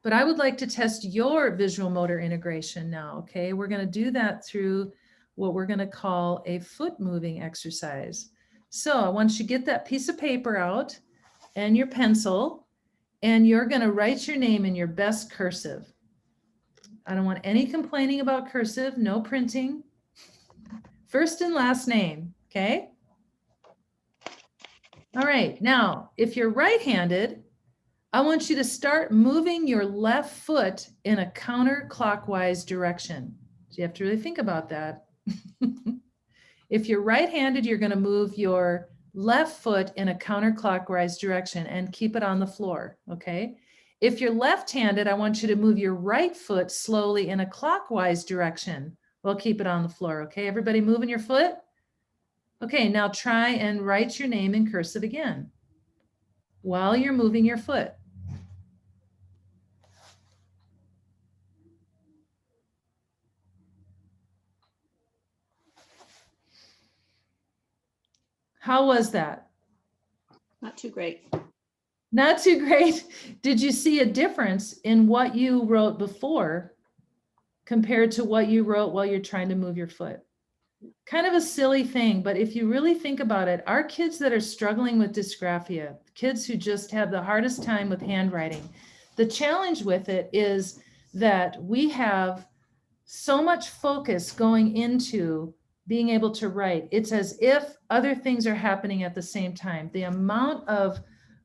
C: But I would like to test your visual motor integration now, okay? We're gonna do that through what we're gonna call a foot moving exercise. So I want you to get that piece of paper out and your pencil, and you're gonna write your name in your best cursive. I don't want any complaining about cursive, no printing. First and last name, okay? All right, now, if you're right-handed, I want you to start moving your left foot in a counterclockwise direction. So you have to really think about that. If you're right-handed, you're gonna move your left foot in a counterclockwise direction and keep it on the floor, okay? If you're left-handed, I want you to move your right foot slowly in a clockwise direction. We'll keep it on the floor, okay? Everybody moving your foot? Okay, now try and write your name in cursive again while you're moving your foot. How was that?
G: Not too great.
C: Not too great. Did you see a difference in what you wrote before compared to what you wrote while you're trying to move your foot? Kind of a silly thing, but if you really think about it, our kids that are struggling with dysgraphia, kids who just have the hardest time with handwriting, the challenge with it is that we have so much focus going into being able to write. It's as if other things are happening at the same time. The amount of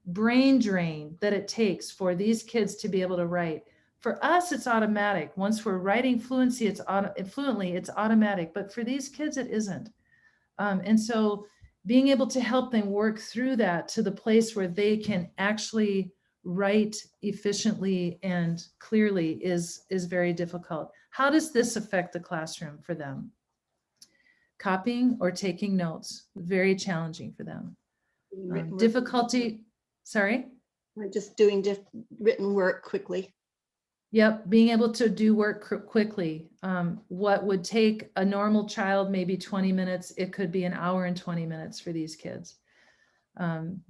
C: brain drain that it takes for these kids to be able to write. For us, it's automatic. Once we're writing fluently, it's automatic. But for these kids, it isn't. And so being able to help them work through that to the place where they can actually write efficiently and clearly is very difficult. How does this affect the classroom for them? Copying or taking notes, very challenging for them. Difficulty, sorry?
G: Just doing written work quickly.
C: Yep, being able to do work quickly. What would take a normal child maybe 20 minutes, it could be an hour and 20 minutes for these kids.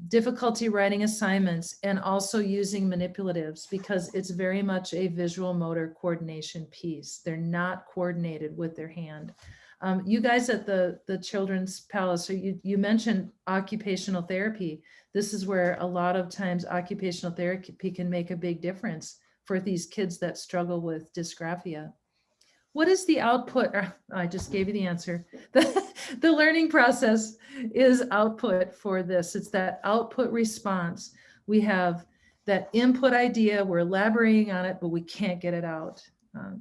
C: Difficulty writing assignments and also using manipulatives because it's very much a visual motor coordination piece. They're not coordinated with their hand. You guys at the Children's Palace, so you mentioned occupational therapy. This is where a lot of times occupational therapy can make a big difference for these kids that struggle with dysgraphia. What is the output? I just gave you the answer. The learning process is output for this. It's that output response. We have that input idea, we're elaborating on it, but we can't get it out.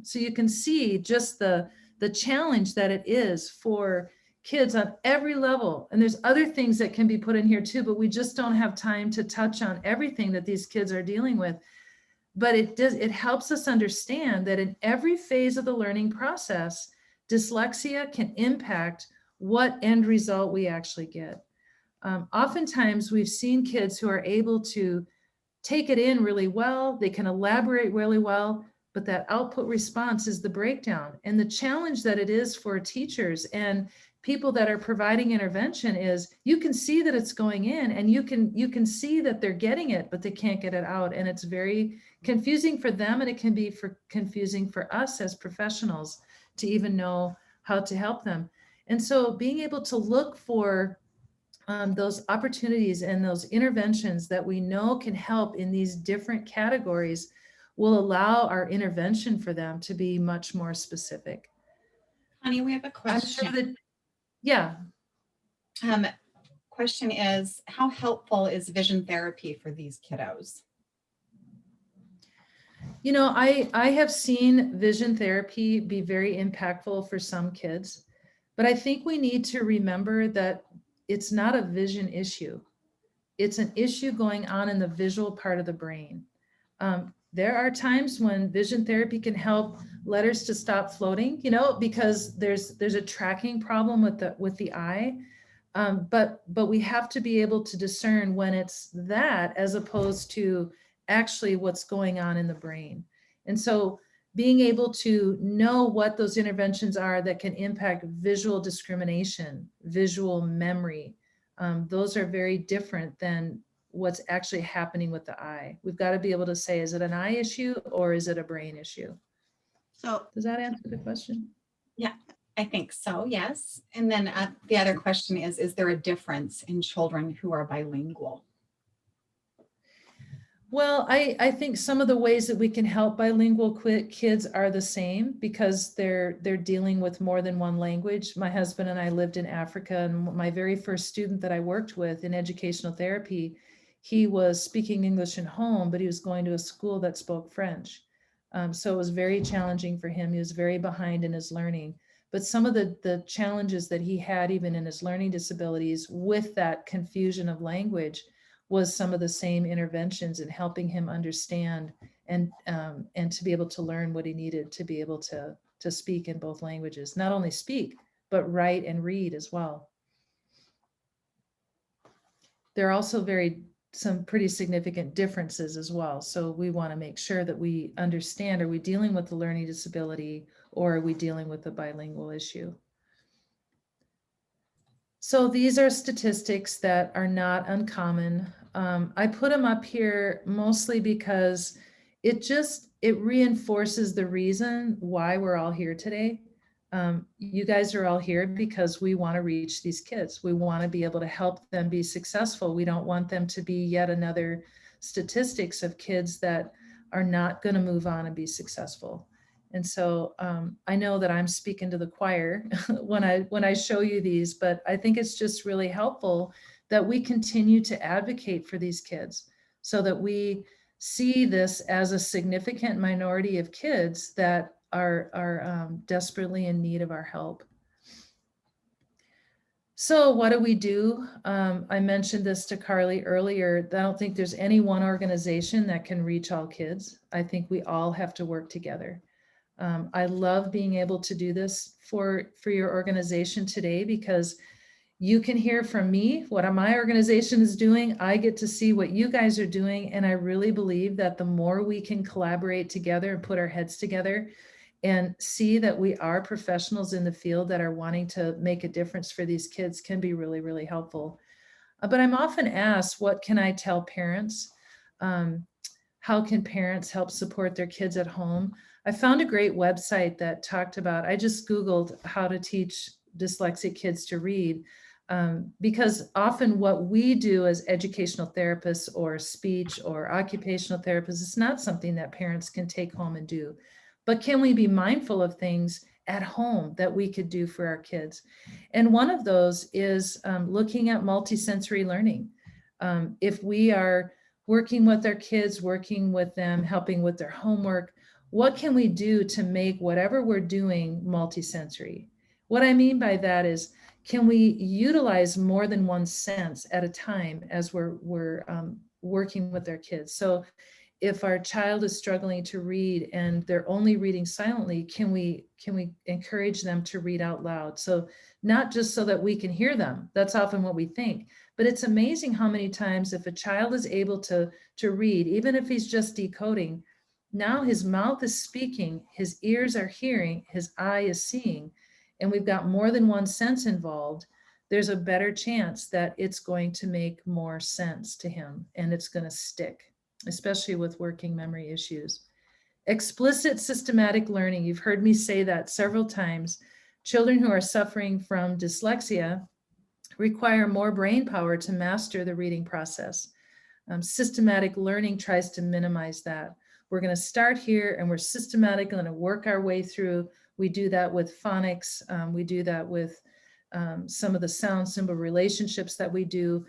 C: So you can see just the challenge that it is for kids on every level. And there's other things that can be put in here too, but we just don't have time to touch on everything that these kids are dealing with. But it helps us understand that in every phase of the learning process, dyslexia can impact what end result we actually get. Oftentimes we've seen kids who are able to take it in really well, they can elaborate really well, but that output response is the breakdown. And the challenge that it is for teachers and people that are providing intervention is you can see that it's going in and you can see that they're getting it, but they can't get it out. And it's very confusing for them, and it can be confusing for us as professionals to even know how to help them. And so being able to look for those opportunities and those interventions that we know can help in these different categories will allow our intervention for them to be much more specific.
B: Connie, we have a question.
C: I'm sure that, yeah.
B: Question is, how helpful is vision therapy for these kiddos?
C: You know, I have seen vision therapy be very impactful for some kids, but I think we need to remember that it's not a vision issue. it's an issue going on in the visual part of the brain. There are times when vision therapy can help letters to stop floating, you know, because there's a tracking problem with the eye. But we have to be able to discern when it's that as opposed to actually what's going on in the brain. And so being able to know what those interventions are that can impact visual discrimination, visual memory, those are very different than what's actually happening with the eye. We've got to be able to say, is it an eye issue or is it a brain issue?
G: So
C: Does that answer the question?
B: Yeah, I think so, yes. And then the other question is there a difference in children who are bilingual?
C: Well, I think some of the ways that we can help bilingual kids are the same because they're dealing with more than one language. My husband and I lived in Africa, and my very first student that I worked with in educational therapy, he was speaking English at home, but he was going to a school that spoke French. So it was very challenging for him. He was very behind in his learning. But some of the challenges that he had, even in his learning disabilities, with that confusion of language, was some of the same interventions in helping him understand and to be able to learn what he needed to be able to speak in both languages. Not only speak, but write and read as well. There are also some pretty significant differences as well. So we want to make sure that we understand, are we dealing with the learning disability or are we dealing with a bilingual issue? So these are statistics that are not uncommon. I put them up here mostly because it reinforces the reason why we're all here today. You guys are all here because we want to reach these kids. We want to be able to help them be successful. We don't want them to be yet another statistics of kids that are not going to move on and be successful. And so I know that I'm speaking to the choir when I show you these, but I think it's just really helpful that we continue to advocate for these kids so that we see this as a significant minority of kids that are desperately in need of our help. So what do we do? I mentioned this to Carly earlier. I don't think there's any one organization that can reach all kids. I think we all have to work together. I love being able to do this for your organization today because you can hear from me what my organization is doing. I get to see what you guys are doing. And I really believe that the more we can collaborate together and put our heads together and see that we are professionals in the field that are wanting to make a difference for these kids can be really, really helpful. But I'm often asked, what can I tell parents? How can parents help support their kids at home? I found a great website that talked about, I just Googled how to teach dyslexic kids to read, because often what we do as educational therapists or speech or occupational therapists is not something that parents can take home and do. But can we be mindful of things at home that we could do for our kids? And one of those is looking at multisensory learning. If we are working with our kids, working with them, helping with their homework, what can we do to make whatever we're doing multisensory? What I mean by that is, can we utilize more than one sense at a time as we're working with our kids? So if our child is struggling to read and they're only reading silently, can we encourage them to read out loud? So not just so that we can hear them, that's often what we think, but it's amazing how many times if a child is able to read, even if he's just decoding, now his mouth is speaking, his ears are hearing, his eye is seeing, and we've got more than one sense involved, there's a better chance that it's going to make more sense to him and it's going to stick, especially with working memory issues. Explicit systematic learning, you've heard me say that several times. Children who are suffering from dyslexia require more brain power to master the reading process. Systematic learning tries to minimize that. We're going to start here and we're systematically going to work our way through. We do that with phonics. We do that with some of the sound symbol relationships that we do.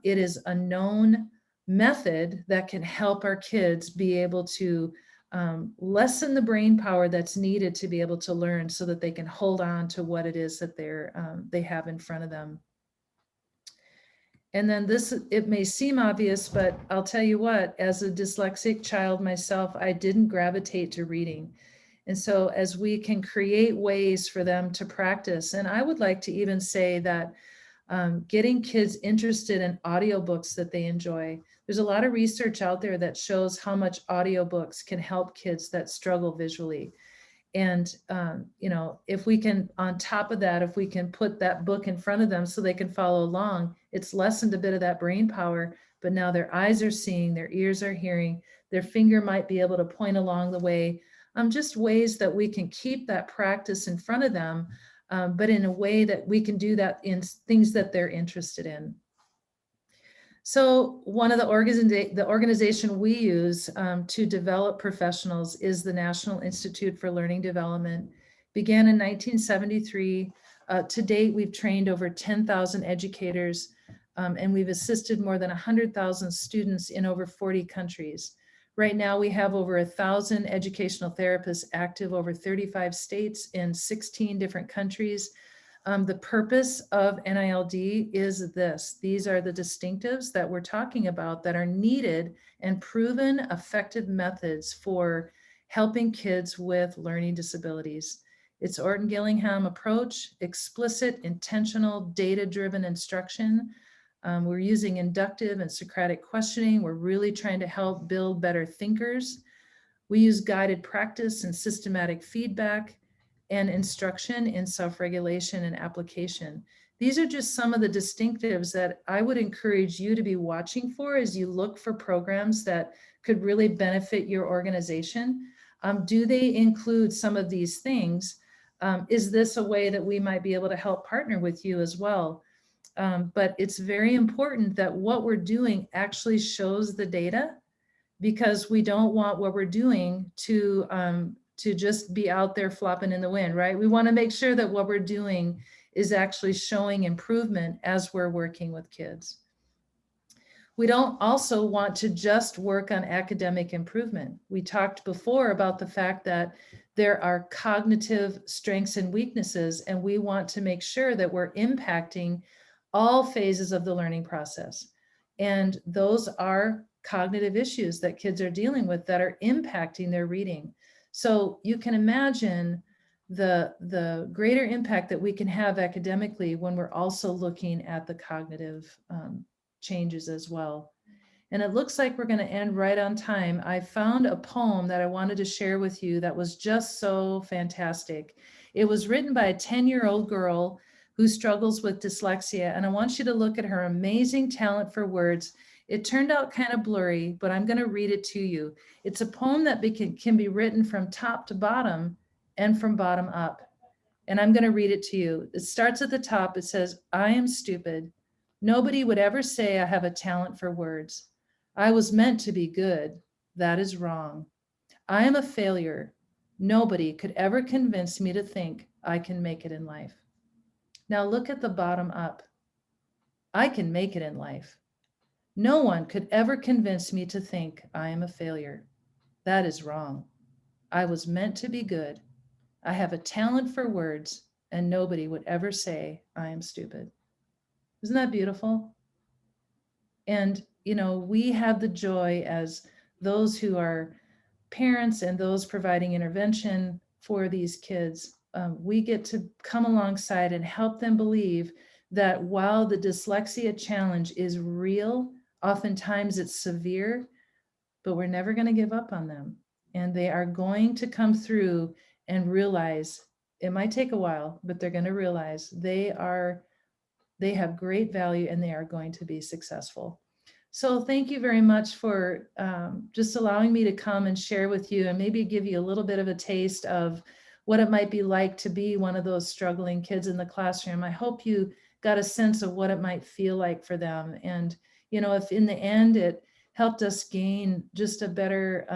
C: It is a known method that can help our kids be able to lessen the brain power that's needed to be able to learn so that they can hold on to what it is that they have in front of them. And then this, it may seem obvious, but I'll tell you what, as a dyslexic child myself, I didn't gravitate to reading. And so as we can create ways for them to practice, and I would like to even say that getting kids interested in audiobooks that they enjoy. There's a lot of research out there that shows how much audiobooks can help kids that struggle visually. And, you know, if we can, on top of that, if we can put that book in front of them so they can follow along, it's lessened a bit of that brain power, but now their eyes are seeing, their ears are hearing, their finger might be able to point along the way. Just ways that we can keep that practice in front of them, but in a way that we can do that in things that they're interested in. So one of the organization we use to develop professionals is the National Institute for Learning Development. Began in 1973. To date, we've trained over 10,000 educators, and we've assisted more than 100,000 students in over 40 countries. Right now, we have over 1,000 educational therapists active over 35 states in 16 different countries. The purpose of NILD is this. These are the distinctives that we're talking about that are needed and proven effective methods for helping kids with learning disabilities. It's Orton Gillingham approach, explicit, intentional, data-driven instruction. We're using inductive and Socratic questioning. We're really trying to help build better thinkers. We use guided practice and systematic feedback and instruction in self-regulation and application. These are just some of the distinctives that I would encourage you to be watching for as you look for programs that could really benefit your organization. Do they include some of these things? Is this a way that we might be able to help partner with you as well? But it's very important that what we're doing actually shows the data, because we don't want what we're doing to just be out there flopping in the wind, right? We want to make sure that what we're doing is actually showing improvement as we're working with kids. We don't also want to just work on academic improvement. We talked before about the fact that there are cognitive strengths and weaknesses, and we want to make sure that we're impacting all phases of the learning process. And those are cognitive issues that kids are dealing with that are impacting their reading. So you can imagine the greater impact that we can have academically when we're also looking at the cognitive changes as well. And it looks like we're going to end right on time. I found a poem that I wanted to share with you that was just so fantastic. It was written by a 10-year-old girl who struggles with dyslexia. And I want you to look at her amazing talent for words. It turned out kind of blurry, but I'm going to read it to you. It's a poem that can be written from top to bottom and from bottom up. And I'm going to read it to you. It starts at the top. It says, I am stupid. Nobody would ever say I have a talent for words. I was meant to be good. That is wrong. I am a failure. Nobody could ever convince me to think I can make it in life. Now look at the bottom up. I can make it in life. No one could ever convince me to think I am a failure. That is wrong. I was meant to be good. I have a talent for words, and nobody would ever say I am stupid. Isn't that beautiful? And, you know, we have the joy as those who are parents and those providing intervention for these kids. We get to come alongside and help them believe that while the dyslexia challenge is real, oftentimes it's severe, but we're never going to give up on them. And they are going to come through and realize, it might take a while, but they're going to realize they have great value and they are going to be successful. So thank you very much for just allowing me to come and share with you and maybe give you a little bit of a taste of what it might be like to be one of those struggling kids in the classroom. I hope you got a sense of what it might feel like for them. And, you know, if in the end it helped us gain just a better,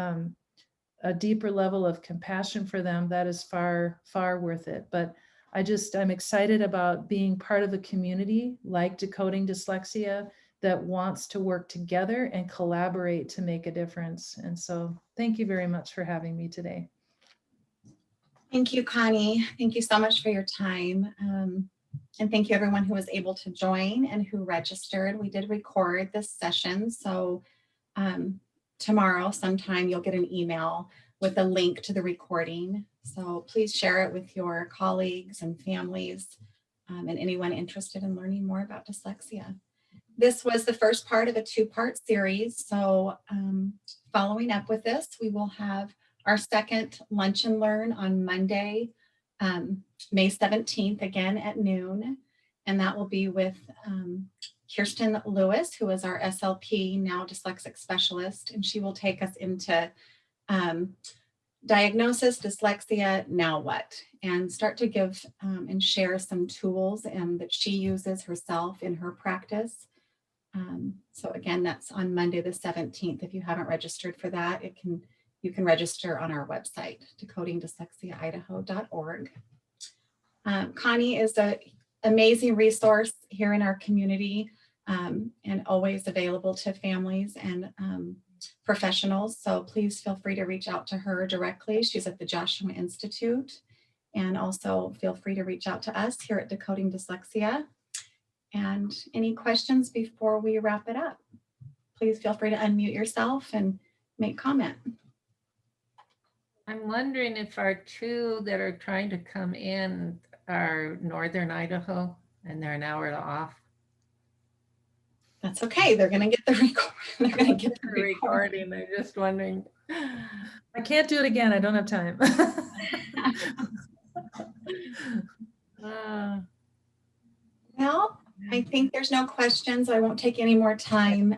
C: a deeper level of compassion for them, that is far, far worth it. But I'm excited about being part of a community like Decoding Dyslexia that wants to work together and collaborate to make a difference. And so thank you very much for having me today.
B: Thank you, Connie. Thank you so much for your time. And thank you everyone who was able to join and who registered. We did record this session. So tomorrow sometime you'll get an email with a link to the recording. So please share it with your colleagues and families and anyone interested in learning more about dyslexia. This was the first part of a 2-part series. So following up with this, we will have our second Lunch and Learn on Monday, May 17th, again at noon. And that will be with Kirsten Lewis, who is our SLP, now dyslexic specialist. And she will take us into diagnosis, dyslexia, now what? And start to give and share some tools that she uses herself in her practice. So again, that's on Monday the 17th. If you haven't registered for that, you can register on our website, decodingdyslexiaidaho.org. Connie is an amazing resource here in our community and always available to families and professionals. So please feel free to reach out to her directly. She's at the Joshua Institute. And also feel free to reach out to us here at Decoding Dyslexia. And any questions before we wrap it up? Please feel free to unmute yourself and make comment.
E: I'm wondering if our 2 that are trying to come in are Northern Idaho and they're an hour off.
B: That's okay. They're going to get the record. They're going to get the
E: Recording. I'm just wondering.
C: I can't do it again. I don't have time.
B: Well, I think there's no questions. I won't take any more time.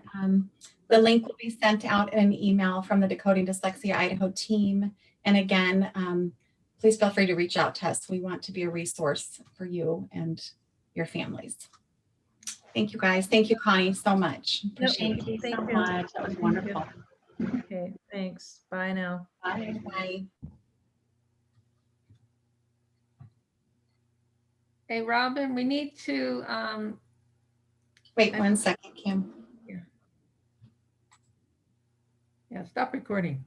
B: The link will be sent out in an email from the Decoding Dyslexia Idaho team. And again, please feel free to reach out to us. We want to be a resource for you and your families. Thank you guys. Thank you, Connie, so much. Appreciate
F: Thank you
C: Thank
F: so
C: you.
F: much. That was wonderful.
C: Okay, thanks. Bye now.
F: Bye.
B: it. Bye.
E: Hey, Robin, we need to,
B: Wait 1 second, Kim.
E: yeah, stop recording.